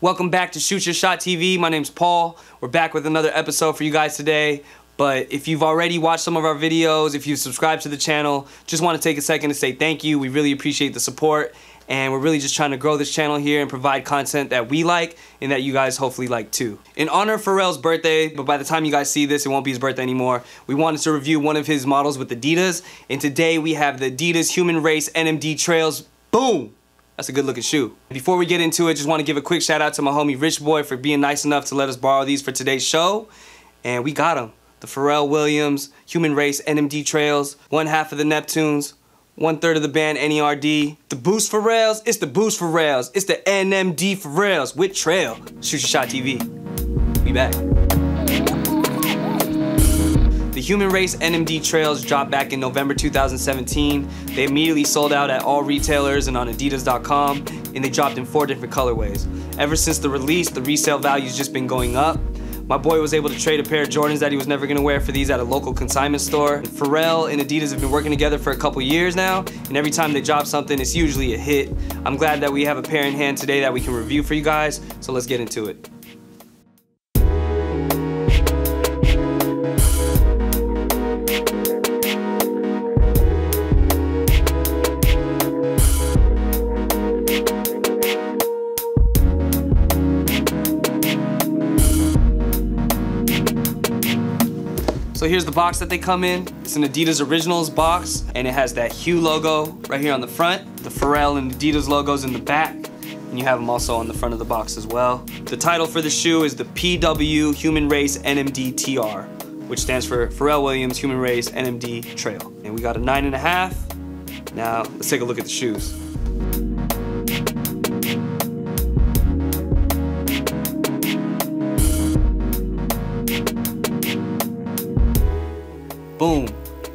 Welcome back to Shoot Your Shot TV. My name's Paul. We're back with another episode for you guys today. But if you've already watched some of our videos, if you've subscribed to the channel, just want to take a second to say thank you. We really appreciate the support. And we're really just trying to grow this channel here and provide content that we like and that you guys hopefully like too. In honor of Pharrell's birthday, but by the time you guys see this, it won't be his birthday anymore, we wanted to review one of his models with Adidas. And today we have the Adidas Human Race NMD Trails. Boom! That's a good looking shoe. Before we get into it, just want to give a quick shout out to my homie Rich Boy for being nice enough to let us borrow these for today's show. And we got them. The Pharrell Williams Human Race NMD Trails, one half of the Neptunes, 1/3 of the band NERD. The Boost Pharrells, it's the Boost Pharrells. It's the NMD Pharrells with Trail. Shoot Your Shot TV. We back. The Human Race NMD Trails dropped back in November 2017. They immediately sold out at all retailers and on Adidas.com, and they dropped in 4 different colorways. Ever since the release, the resale value's just been going up. My boy was able to trade a pair of Jordans that he was never gonna wear for these at a local consignment store. Pharrell and Adidas have been working together for a couple years now, and every time they drop something, it's usually a hit. I'm glad that we have a pair in hand today that we can review for you guys, so let's get into it. So here's the box that they come in. It's an Adidas Originals box, and it has that Hue logo right here on the front, the Pharrell and Adidas logos in the back, and you have them also on the front of the box as well. The title for the shoe is the PW Human Race NMD TR, which stands for Pharrell Williams Human Race NMD Trail. And we got a 9.5. Now, let's take a look at the shoes. Boom.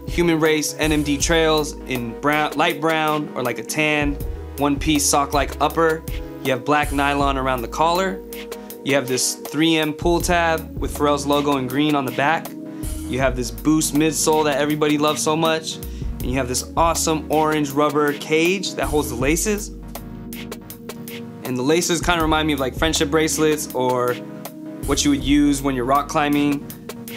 Human Race NMD Trails in brown, light brown or like a tan, one-piece sock-like upper. You have black nylon around the collar. You have this 3M pull tab with Pharrell's logo in green on the back. You have this Boost midsole that everybody loves so much. And you have this awesome orange rubber cage that holds the laces. And the laces kind of remind me of like friendship bracelets or what you would use when you're rock climbing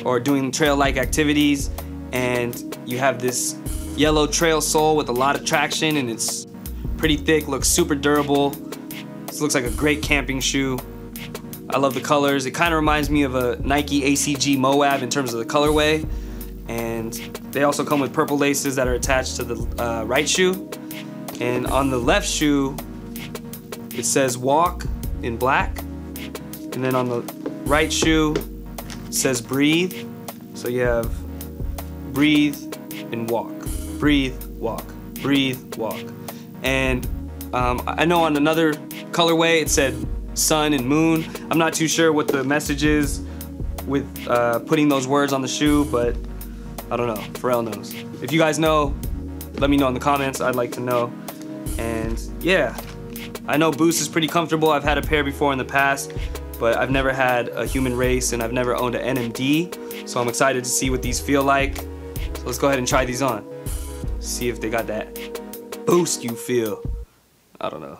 or doing trail-like activities. And you have this yellow trail sole with a lot of traction, and it's pretty thick, looks super durable. This looks like a great camping shoe. I love the colors. It kind of reminds me of a Nike ACG Moab in terms of the colorway. And they also come with purple laces that are attached to the right shoe. And on the left shoe, it says walk in black. And then on the right shoe, it says breathe. So you have breathe and walk, breathe, walk, breathe, walk. And I know on another colorway it said sun and moon. I'm not too sure what the message is with putting those words on the shoe, but I don't know, Pharrell knows. If you guys know, let me know in the comments, I'd like to know. And yeah, I know Boost is pretty comfortable. I've had a pair before in the past, but I've never had a Human Race and I've never owned an NMD, so I'm excited to see what these feel like. So let's go ahead and try these on. See if they got that boost you feel. I don't know.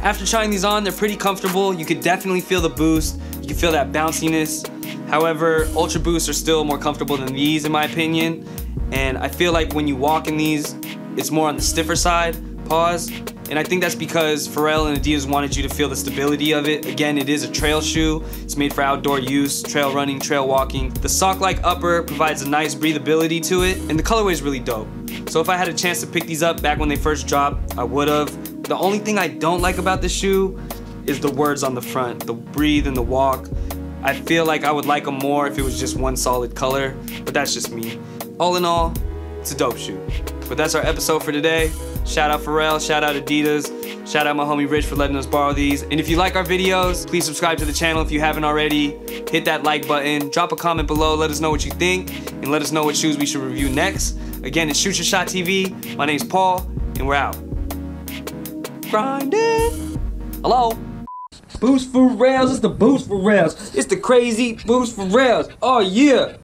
After trying these on, they're pretty comfortable. You could definitely feel the boost. You can feel that bounciness. However, Ultra Boosts are still more comfortable than these in my opinion. And I feel like when you walk in these, it's more on the stiffer side, pause. And I think that's because Pharrell and Adidas wanted you to feel the stability of it. Again, it is a trail shoe. It's made for outdoor use, trail running, trail walking. The sock-like upper provides a nice breathability to it, and the colorway is really dope. So if I had a chance to pick these up back when they first dropped, I would have. The only thing I don't like about this shoe is the words on the front, the breathe and the walk. I feel like I would like them more if it was just one solid color, but that's just me. All in all, it's a dope shoe. But that's our episode for today. Shout out Pharrell, shout out Adidas, shout out my homie Rich for letting us borrow these. And if you like our videos, please subscribe to the channel if you haven't already. Hit that like button, drop a comment below, let us know what you think, and let us know what shoes we should review next. Again, it's Shoot Your Shot TV. My name's Paul, and we're out. Grinding. Hello? Boost for rails, it's the Boost for rails. It's the crazy Boost for rails. Oh yeah.